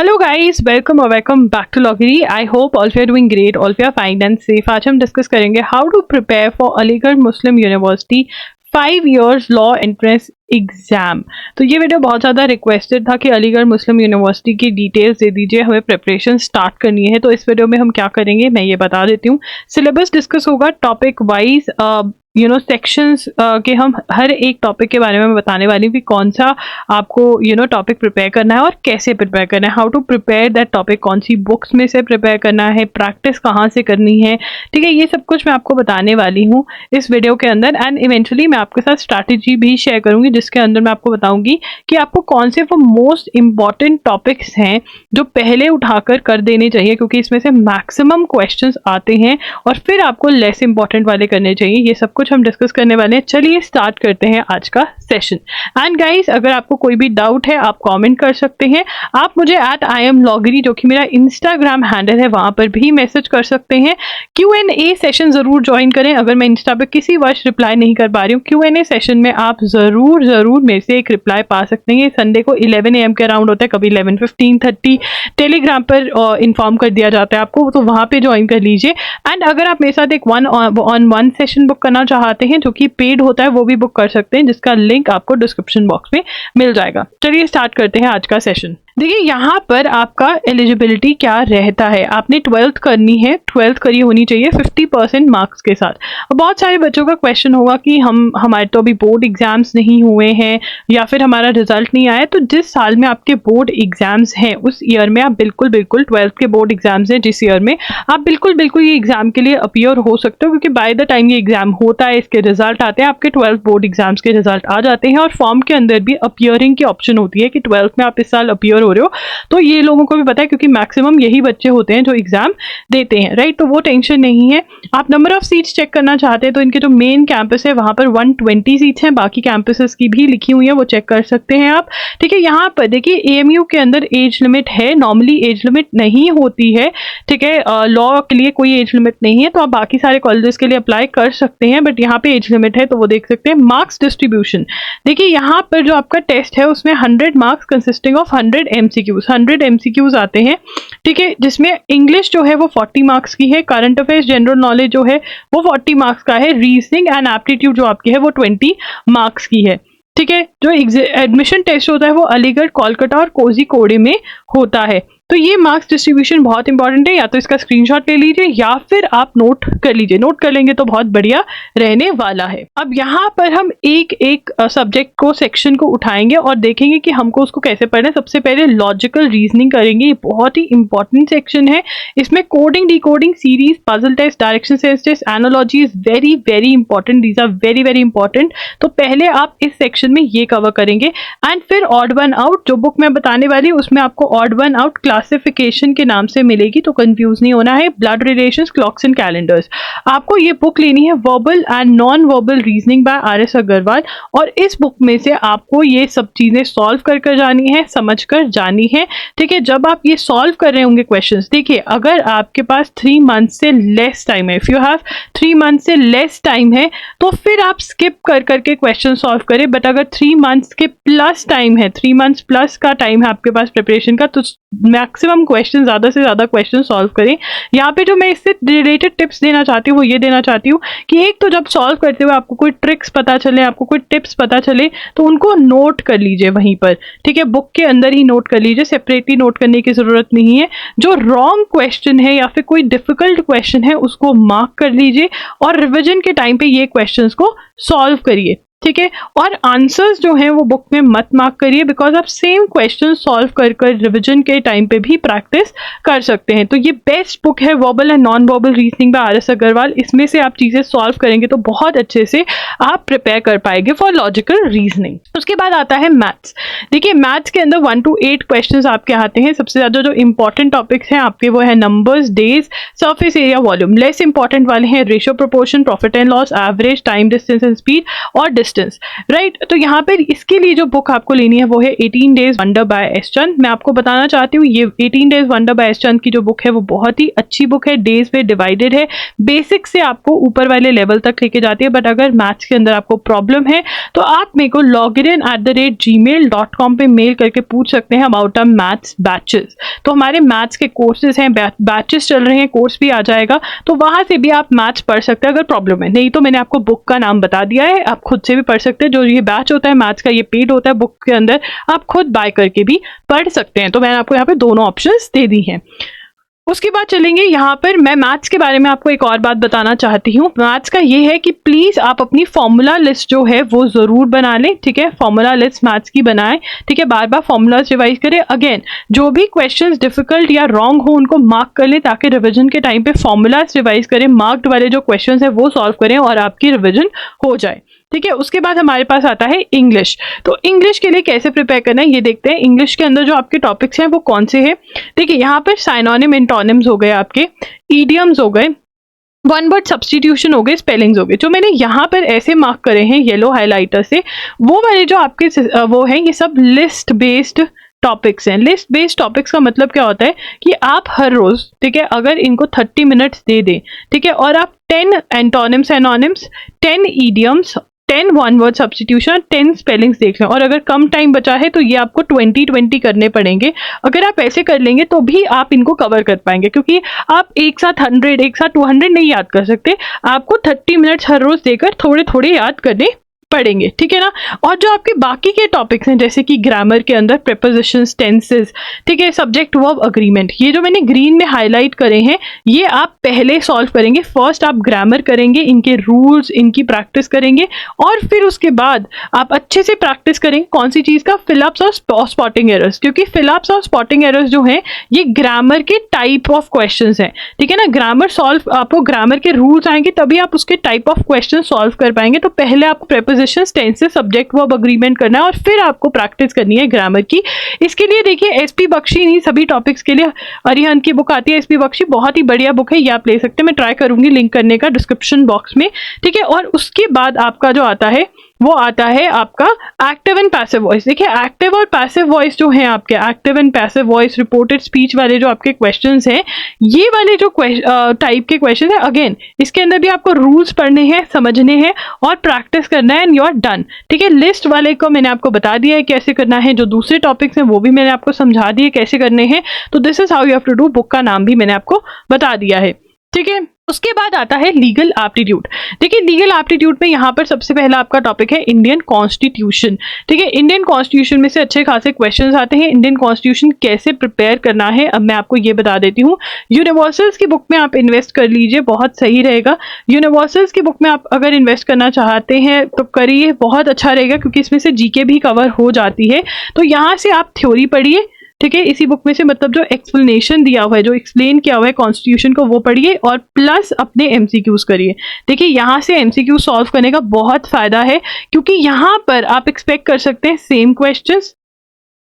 Hello guys, welcome back to Loggery. I hope all of you are doing great, all of you are fine and safe. आज हम discuss करेंगे how to prepare for Aligarh Muslim university 5 years law entrance exam. तो ये video बहुत ज़्यादा requested था कि अलीगढ़ मुस्लिम university की डिटेल्स दे दीजिए, हमें प्रिपरेशन स्टार्ट करनी है। तो इस वीडियो में हम क्या करेंगे मैं ये बता देती हूँ। सिलेबस डिस्कस होगा टॉपिक वाइज, सेक्शंस के हम हर एक टॉपिक के बारे में बताने वाली हूँ कि कौन सा आपको टॉपिक प्रिपेयर करना है और कैसे प्रिपेयर करना है, how to prepare that topic, कौन सी बुक्स में से प्रिपेयर करना है, प्रैक्टिस कहाँ से करनी है, ठीक है। ये सब कुछ मैं आपको बताने वाली हूँ इस वीडियो के अंदर एंड इवेंचुअली मैं आपके साथ स्ट्रैटेजी भी शेयर करूँगी जिसके अंदर मैं आपको बताऊँगी कि आपको कौन से वो मोस्ट इंपॉर्टेंट टॉपिक्स हैं जो पहले उठाकर कर देने चाहिए, क्योंकि इसमें से मैक्सिमम क्वेश्चंस आते हैं और फिर आपको लेस इंपॉर्टेंट वाले करने चाहिए। ये सब कुछ हम डिस्कस करने वाले हैं। चलिए स्टार्ट करते हैं आज का सेशन। एंड गाइस, अगर आपको कोई भी डाउट है आप कमेंट कर सकते हैं। आप मुझे @IamLoggery जो कि मेरा इंस्टाग्राम हैंडल है वहां पर भी मैसेज कर सकते हैं। Q&A सेशन जरूर ज्वाइन करें। अगर मैं इंस्टा पे किसी वर्ष रिप्लाई नहीं कर पा रही हूँ, Q&A सेशन में आप जरूर मेरे से एक रिप्लाई पा सकते हैं। संडे को 11 AM के अराउंड होता है, कभी 11:15-30 टेलीग्राम पर इन्फॉर्म कर दिया जाता है आपको, तो वहां पे ज्वाइन कर लीजिए। एंड अगर आप मेरे साथ एक 1-on-1 सेशन बुक करना चाहते हैं जो कि पेड होता है, वो भी बुक कर सकते हैं, जिसका लिंक आपको डिस्क्रिप्शन बॉक्स में मिल जाएगा। चलिए स्टार्ट करते हैं आज का सेशन। देखिए यहाँ पर आपका एलिजिबिलिटी क्या रहता है। आपने 12th करनी है, 12th करी होनी चाहिए 50% मार्क्स के साथ। और बहुत सारे बच्चों का क्वेश्चन होगा कि हमारे तो अभी बोर्ड एग्जाम्स नहीं हुए हैं या फिर हमारा रिजल्ट नहीं आया। तो जिस साल में आपके बोर्ड एग्जाम्स हैं उस ईयर में आप बिल्कुल 12th के बोर्ड एग्जाम्स हैं जिस ईयर में, आप बिल्कुल ये एग्जाम के लिए अपीयर हो सकते हो, क्योंकि बाय द टाइम ये एग्जाम होता है, इसके रिजल्ट आते हैं, आपके 12th बोर्ड एग्जाम्स के रिजल्ट आ जाते हैं। और फॉर्म के अंदर भी अपीयरिंग की ऑप्शन होती है कि 12th में आप इस साल अपीयर हो रहे हो। तो ये लोगों को भी पता है क्योंकि मैक्सिमम यही बच्चे होते हैं जो एग्जाम देते हैं, राइट। तो वो टेंशन नहीं है। आप नंबर ऑफ सीट्स चेक करना चाहते हैं तो इनके जो मेन कैंपस है वहां पर 120 सीट्स हैं, बाकी कैंपसेस की भी लिखी हुई है, वो चेक कर सकते हैं आप, ठीक है। यहाँ पर देखिए AMU के अंदर एज लिमिट है, नॉर्मली एज लिमिट नहीं होती है, ठीक है। लॉ के लिए कोई एज लिमिट नहीं है, तो आप बाकी सारे कॉलेजेस के लिए अप्लाई कर सकते हैं, बट यहाँ पे एज लिमिट है तो वो देख सकते हैं। मार्क्स डिस्ट्रीब्यूशन देखिए, यहाँ पर जो आपका टेस्ट है उसमें 100 मार्क्स कंसिस्टिंग ऑफ 100 MCQs आते हैं, ठीक है, जिसमें इंग्लिश जो है वो 40 मार्क्स की है, करंट अफेयर्स जनरल नॉलेज जो है वो 40 मार्क्स का है, रीजनिंग एंड एप्टीट्यूड जो आपकी है वो 20 मार्क्स की है, ठीक है। जो एडमिशन टेस्ट होता है वो अलीगढ़, कोलकाता और कोझिकोड में होता है। तो ये मार्क्स डिस्ट्रीब्यूशन बहुत इंपॉर्टेंट है, या तो इसका स्क्रीनशॉट ले लीजिए या फिर आप नोट कर लीजिए। नोट कर लेंगे तो बहुत बढ़िया रहने वाला है। अब यहाँ पर हम एक सब्जेक्ट को, सेक्शन को उठाएंगे और देखेंगे कि हमको उसको कैसे पढ़ना है। सबसे पहले लॉजिकल रीजनिंग करेंगे, ये बहुत ही इंपॉर्टेंट सेक्शन है। इसमें coding, decoding, series, puzzle test, direction sense test, analogy is very important, these are very important. तो पहले आप इस सेक्शन में ये कवर करेंगे एंड फिर ऑड वन आउट, जो बुक मैं बताने वाली हूँ उसमें आपको ऑड वन आउट क्लासिफिकेशन के नाम से मिलेगी, तो कंफ्यूज नहीं होना है। Blood relations, clocks and calendars, आपको ये बुक लेनी है। Verbal and non verbal reasoning by RS Agarwal, और इस बुक में से आपको ये सब चीजें सॉल्व कर जानी है, समझ कर जानी है, ठीक है। जब आप ये सॉल्व कर रहे होंगे क्वेश्चंस, देखिए अगर आपके पास 3 मंथ से लेस टाइम है, इफ यू हैव 3 मंथ से लेस टाइम है तो फिर आप स्किप करके क्वेश्चन सॉल्व करें। बट अगर 3 मंथ्स के प्लस टाइम है, 3 मंथ्स प्लस का टाइम है आपके पास प्रिपरेशन का, तो मैक्सिमम क्वेश्चन, ज्यादा से ज्यादा क्वेश्चन सॉल्व करें। यहाँ पे जो मैं इससे रिलेटेड टिप्स देना चाहती हूँ वो ये देना चाहती हूँ कि एक तो जब सॉल्व करते हुए आपको कोई ट्रिक्स पता चले, आपको कोई टिप्स पता चले, तो उनको नोट कर लीजिए वहीं पर, ठीक है। बुक के अंदर ही नोट कर लीजिए, सेपरेटली नोट करने की जरूरत नहीं है। जो रॉन्ग क्वेश्चन है या फिर कोई डिफिकल्ट क्वेश्चन है उसको मार्क कर लीजिए और रिविजन के टाइम पे ये क्वेश्चंस को सॉल्व करिए, ठीक है। और आंसर्स जो हैं वो बुक में मत मार्क करिए, बिकॉज आप सेम क्वेश्चन सॉल्व कर रिवीजन के टाइम पे भी प्रैक्टिस कर सकते हैं। तो ये बेस्ट बुक है, verbal and non verbal reasoning by RS Agarwal. इसमें से आप चीजें सॉल्व करेंगे तो बहुत अच्छे से आप प्रिपेयर कर पाएंगे फॉर लॉजिकल रीजनिंग। उसके बाद आता है मैथ्स। देखिए मैथ्स के अंदर 1 to 8 क्वेश्चन आपके आते हैं। सबसे ज्यादा जो इंपॉर्टेंट टॉपिक्स हैं आपके वो है numbers, days, surface area, volume. Less important वाले हैं ratio, proportion, profit and loss, average, time, distance and speed और डिस्टेंस, राइट। तो यहाँ पर इसके लिए जो बुक आपको लेनी है वो है 18 डेज वंडर बाय एस चंद। मैं आपको बताना चाहती हूँ ये 18 डेज वंडर बाय एस चंद की जो बुक है वो बहुत ही अच्छी बुक है, डेज पे डिवाइडेड है, बेसिक से आपको ऊपर वाले लेवल तक लेके जाती है। बट अगर मैथ्स के अंदर आपको प्रॉब्लम है तो आप मेरे को login@gmail.com पे मेल करके पूछ सकते हैं अबाउट अ मैथ्स बैचेस। तो हमारे मैथ्स के कोर्सेज हैं, बैचेस चल रहे हैं, कोर्स भी आ जाएगा, तो वहां से भी आप मैथ्स पढ़ सकते हैं अगर प्रॉब्लम है। नहीं तो मैंने आपको बुक का नाम बता दिया है, आप खुद से भी पढ़ सकते हैं। जो ये बैच होता है मैथ्स का, ये पेड होता है, बुक के अंदर आप खुद बाय करके भी पढ़ सकते हैं। तो मैंने आपको यहाँ पे दोनों ऑप्शंस दे दी हैं। उसके बाद चलेंगे यहाँ पर, मैं मैथ्स के बारे में आपको एक और बात बताना चाहती हूँ। मैथ्स का ये है कि प्लीज आप अपनी फॉर्मूला लिस्ट जो है वो जरूर बना लें, ठीक है। फॉर्मूला लिस्ट मैथ्स की बनाएं, ठीक है। बार बार फॉर्मूलाज रिवाइज करें। अगेन जो भी क्वेश्चंस डिफिकल्ट या रॉन्ग हो उनको मार्क कर लें ताकि रिवीजन के टाइम पे फॉर्मूलाज रिवाइज करें, मार्क्ड वाले जो क्वेश्चंस है वो सॉल्व करें और आपकी रिवीजन हो जाए, ठीक है। उसके बाद हमारे पास आता है इंग्लिश। तो इंग्लिश के लिए कैसे प्रिपेयर करना है ये देखते हैं। इंग्लिश के अंदर जो आपके टॉपिक्स हैं वो कौन से हैं। देखिए यहाँ पर साइनोनिम एंटोनिम्स हो गए, आपके ईडियम्स हो गए, वन वर्ड सब्स्टिट्यूशन हो गए, स्पेलिंग्स हो गए। जो मैंने यहाँ पर ऐसे मार्क करे हैं येलो हाइलाइटर से, वो वाले जो आपके वो हैं ये सब लिस्ट बेस्ड टॉपिक्स हैं। लिस्ट बेस्ड टॉपिक्स का मतलब क्या होता है कि आप हर रोज, ठीक है, अगर इनको 30 मिनट्स दे दें, ठीक है, और आप 10 antonyms anonymous, 10 idioms, 10 one word substitution, 10 spellings देख लें, और अगर कम टाइम बचा है तो ये आपको 20-20 करने पड़ेंगे। अगर आप ऐसे कर लेंगे तो भी आप इनको कवर कर पाएंगे, क्योंकि आप एक साथ 100, एक साथ 200 नहीं याद कर सकते। आपको 30 मिनट्स हर रोज देकर थोड़े थोड़े याद करने पढ़ेंगे, ठीक है ना। और जो आपके बाकी के टॉपिक्स हैं जैसे कि ग्रामर के अंदर प्रीपोजिशंस, टेंसेस, ठीक है, सब्जेक्ट वर्ब अग्रीमेंट, ये जो मैंने ग्रीन में हाईलाइट करे हैं ये आप पहले सॉल्व करेंगे। फर्स्ट आप ग्रामर करेंगे, इनके रूल्स, इनकी प्रैक्टिस करेंगे, और फिर उसके बाद आप अच्छे से प्रैक्टिस करेंगे कौन सी चीज़ का, फिलअप्स और स्पॉटिंग एरर्स। क्योंकि फिलअप्स और स्पॉटिंग एरर्स जो हैं ये ग्रामर के टाइप ऑफ क्वेश्चन हैं, ठीक है ना। ग्रामर सॉल्व, आपको ग्रामर के रूल्स आएंगे तभी आप उसके टाइप ऑफ क्वेश्चन सॉल्व कर पाएंगे। तो पहले आपको prepositions, tenses, subject verb agreement करना है और फिर आपको प्रैक्टिस करनी है ग्रामर की। इसके लिए देखिए एसपी बख्शी नहीं, सभी टॉपिक्स के लिए अरिहंत की बुक आती है एसपी बख्शी, बहुत ही बढ़िया बुक है, ये आप ले सकते हैं। मैं ट्राई करूंगी लिंक करने का डिस्क्रिप्शन बॉक्स में, ठीक है। और उसके बाद आपका जो आता है वो आता है आपका एक्टिव एंड पैसिव वॉइस। देखिए एक्टिव और पैसिव वॉइस जो है आपके, active and passive voice, reported speech वाले जो आपके क्वेश्चंस हैं, ये वाले जो टाइप के क्वेश्चन है, अगेन इसके अंदर भी आपको रूल्स पढ़ने हैं, समझने हैं और प्रैक्टिस करना है, एंड यू आर डन, ठीक है। लिस्ट वाले को मैंने आपको बता दिया है कैसे करना है, जो दूसरे टॉपिक्स हैं वो भी मैंने आपको समझा दिए कैसे करने हैं। तो this is how you have to do, book का नाम भी मैंने आपको बता दिया है, ठीक है। उसके बाद आता है लीगल एप्टीट्यूड। देखिए लीगल एप्टीट्यूड में यहाँ पर सबसे पहला आपका टॉपिक है इंडियन कॉन्स्टिट्यूशन, ठीक है। इंडियन कॉन्स्टिट्यूशन में से अच्छे खासे क्वेश्चंस आते हैं। इंडियन कॉन्स्टिट्यूशन कैसे प्रिपेयर करना है अब मैं आपको ये बता देती हूँ। यूनिवर्सल्स की बुक में आप इन्वेस्ट कर लीजिए, बहुत सही रहेगा। यूनिवर्सल्स की बुक में आप अगर इन्वेस्ट करना चाहते हैं तो करिए, बहुत अच्छा रहेगा, क्योंकि इसमें से जीके भी कवर हो जाती है। तो यहाँ से आप थ्योरी पढ़िए, ठीक है, इसी बुक में से, मतलब जो एक्सप्लेनेशन दिया हुआ है, जो एक्सप्लेन किया हुआ है कॉन्स्टिट्यूशन को, वो पढ़िए और प्लस अपने एमसीक्यूज करिए। देखिए यहाँ से एमसीक्यू सॉल्व करने का बहुत फायदा है, क्योंकि यहाँ पर आप एक्सपेक्ट कर सकते हैं सेम क्वेश्चंस।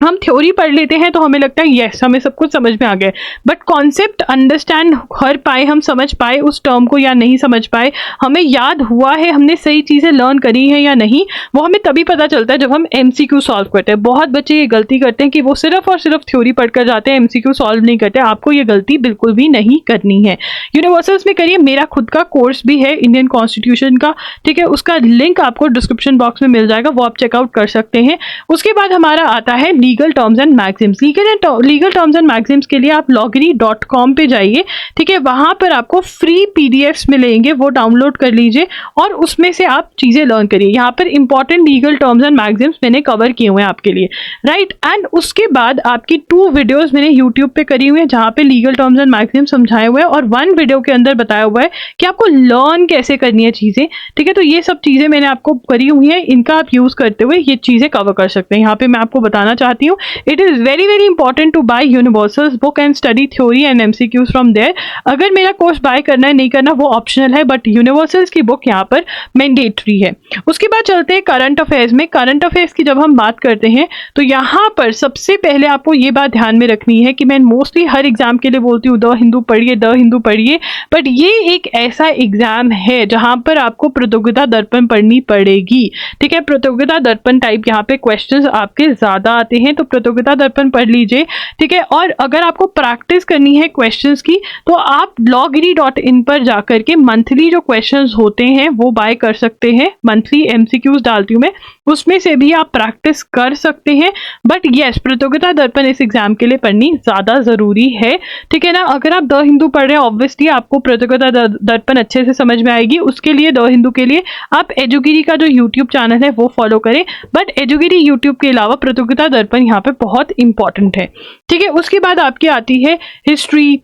हम थ्योरी पढ़ लेते हैं तो हमें लगता है यस हमें सब कुछ समझ में आ गया, बट कॉन्सेप्ट अंडरस्टैंड कर पाए, हम समझ पाए उस टर्म को या नहीं समझ पाए, हमें याद हुआ है, हमने सही चीज़ें लर्न करी है या नहीं, वो हमें तभी पता चलता है जब हम एमसीक्यू सॉल्व करते हैं। बहुत बच्चे ये गलती करते हैं कि वो सिर्फ और सिर्फ थ्योरी पढ़कर जाते हैं, एमसीक्यू सॉल्व नहीं करते। आपको ये गलती बिल्कुल भी नहीं करनी है। यूनिवर्सल्स में करिए, मेरा खुद का कोर्स भी है इंडियन कॉन्स्टिट्यूशन का, ठीक है, उसका लिंक आपको डिस्क्रिप्शन बॉक्स में मिल जाएगा, वो आप चेकआउट कर सकते हैं। उसके बाद हमारा आता है legal terms and Maxim's. Legal terms and Maxim's के लिए आप loggery.com पे जाइए, ठीक है, वहां पर आपको फ्री पीडीएफ्स मिलेंगे, वो डाउनलोड कर लीजिए और उसमें से आप चीजें लर्न करिए। यहाँ पर important legal terms and Maxim's मैंने कवर किए हुए हैं आपके लिए, राइट। एंड उसके बाद आपकी 2 वीडियोस मैंने यूट्यूब पे करी हुई है जहाँ पे लीगल टर्म्स एंड मैक्सिम्स समझाए हुए हैं, और 1 वीडियो के अंदर बताया हुआ है कि आपको लर्न कैसे करनी है चीजें, ठीक है। तो ये सब चीजें मैंने आपको करी हुई है, इनका आप यूज करते हुए ये चीजें कवर कर सकते हैं। यहाँ पे मैं आपको बताना चाहती चाहती हूँ, it is very very important to buy universals book and study theory and MCQs from there. अगर मेरा कोर्स बाय करना है नहीं करना वो ऑप्शनल है, बट यूनिवर्सल्स की बुक यहाँ पर मैंडेटरी है। उसके बाद चलते हैं करंट अफेयर्स में। करंट अफेयर्स की जब हम बात करते हैं तो यहाँ पर सबसे पहले आपको ये बात ध्यान में रखनी है कि मैं मोस्टली हर एग्जाम के लिए बोलती हूँ द हिंदू पढ़िए, द हिंदू पढ़िए, बट ये एक ऐसा एग्जाम है जहां पर आपको प्रतियोगिता दर्पण पढ़नी पड़ेगी। ठीक है, प्रतियोगिता दर्पण टाइप यहाँ पे क्वेश्चंस आपके ज्यादा आते हैं, तो प्रतियोगिता दर्पण पढ़ लीजिए। ठीक है, और अगर आपको प्रैक्टिस करनी है क्वेश्चंस की तो आप logiri.in पर जाकर के मंथली जो क्वेश्चंस होते हैं वो बाय कर सकते हैं। मंथली MCQs डालती हूँ मैं, उसमें से भी आप प्रैक्टिस कर सकते हैं। बट यस, प्रतियोगिता दर्पण इस एग्जाम के लिए पढ़नी ज्यादा जरूरी है। ठीक है ना, अगर आप द हिंदू पढ़ रहे हैं ऑब्वियसली आपको प्रतियोगिता दर्पण अच्छे से समझ में आएगी। उसके लिए द हिंदू के लिए आप एजुगिरी का जो यूट्यूब चैनल है वो फॉलो करें, बट एजुगिरी यूट्यूब के अलावा प्रतियोगिता दर्पण यहाँ पे बहुत इंपॉर्टेंट है। ठीक है, उसके बाद आपकी आती है हिस्ट्री।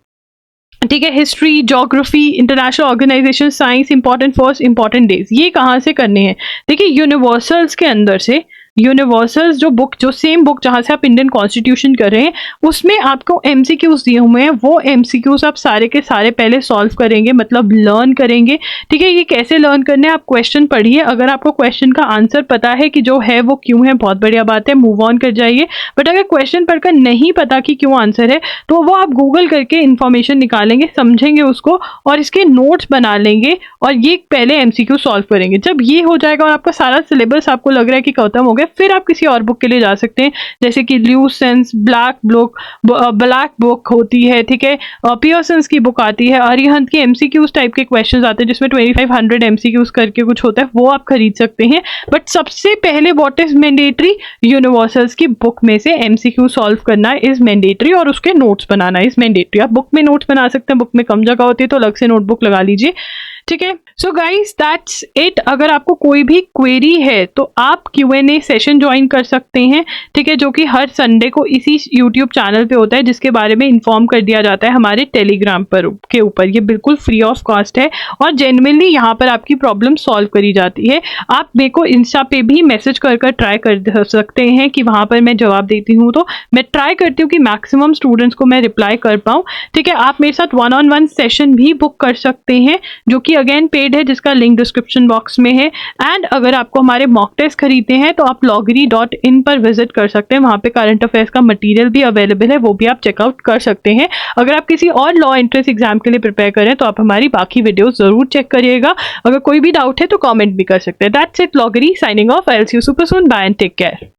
ठीक है, history, geography, international organisation, science, important first, important days, ये कहाँ से करने हैं? देखिए, यूनिवर्सल्स के अंदर से यूनिवर्सल्स जो बुक, जो सेम बुक जहाँ से आप इंडियन कॉन्स्टिट्यूशन कर रहे हैं उसमें आपको MCQs दिए हुए हैं, वो MCQs आप सारे के सारे पहले सॉल्व करेंगे, मतलब लर्न करेंगे। ठीक है, ये कैसे लर्न करने हैं? आप क्वेश्चन पढ़िए, अगर आपको क्वेश्चन का आंसर पता है कि जो है वो क्यों है, बहुत बढ़िया बात है, मूव ऑन कर जाइए। बट अगर क्वेश्चन पढ़कर नहीं पता कि क्यों आंसर है तो वो आप गूगल करके इन्फॉर्मेशन निकालेंगे, समझेंगे उसको और इसके नोट्स बना लेंगे और ये पहले MCQ सॉल्व करेंगे। जब ये हो जाएगा और आपका सारा सिलेबस आपको लग रहा है कि खत्म हो गया, फिर आप किसी और बुक के लिए जा सकते हैं, जैसे कि ल्यूसेंस ब्लैक बुक होती है। ठीक है, पियर्सन्स की बुक आती है, अरिहंत की MCQs टाइप के क्वेश्चंस आते हैं जिसमें 2500 MCQs करके कुछ होता है, वो आप खरीद सकते हैं। बट सबसे पहले व्हाट इज मैंडेटरी? यूनिवर्सल्स की बुक में से MCQ सॉल्व करना इज मैंडेटरी और उसके नोट्स बनाना इज मैंडेटरी। आप बुक में नोट्स बना सकते हैं, बुक में कम जगह होती है तो अलग से नोटबुक लगा लीजिए। ठीक है, सो गाइज दैट्स इट। अगर आपको कोई भी क्वेरी है तो आप Q&A सेशन ज्वाइन कर सकते हैं। ठीक है, जो कि हर संडे को इसी यूट्यूब चैनल पे होता है, जिसके बारे में इन्फॉर्म कर दिया जाता है हमारे टेलीग्राम पर के ऊपर। ये बिल्कुल फ्री ऑफ कॉस्ट है और जेन्युइनली यहाँ पर आपकी प्रॉब्लम सॉल्व करी जाती है। आप मेरे को इंस्टा पे भी मैसेज कर ट्राई कर सकते हैं कि वहाँ पर मैं जवाब देती हूँ, तो मैं ट्राई करती हूँ कि मैक्सिमम स्टूडेंट्स को मैं रिप्लाई कर पाऊँ। ठीक है, आप मेरे साथ 1-on-1 सेशन भी बुक कर सकते हैं जो कि अगेन पेड है, जिसका लिंक डिस्क्रिप्शन बॉक्स में है। एंड अगर आपको हमारे मॉक टेस्ट खरीदते हैं तो आप logiri.in पर विजिट कर सकते हैं, वहाँ पे करंट अफेयर्स का मटेरियल भी अवेलेबल है, वो भी आप चेकआउट कर सकते हैं। अगर आप किसी और लॉ एंट्रेंस एग्जाम के लिए प्रिपेयर करें तो आप हमारी बाकी वीडियो जरूर चेक करिएगा। अगर कोई भी डाउट है तो कॉमेंट भी कर सकते हैं। दैट्स इट, लॉगरी signing off. I will see you super soon, bye and take care.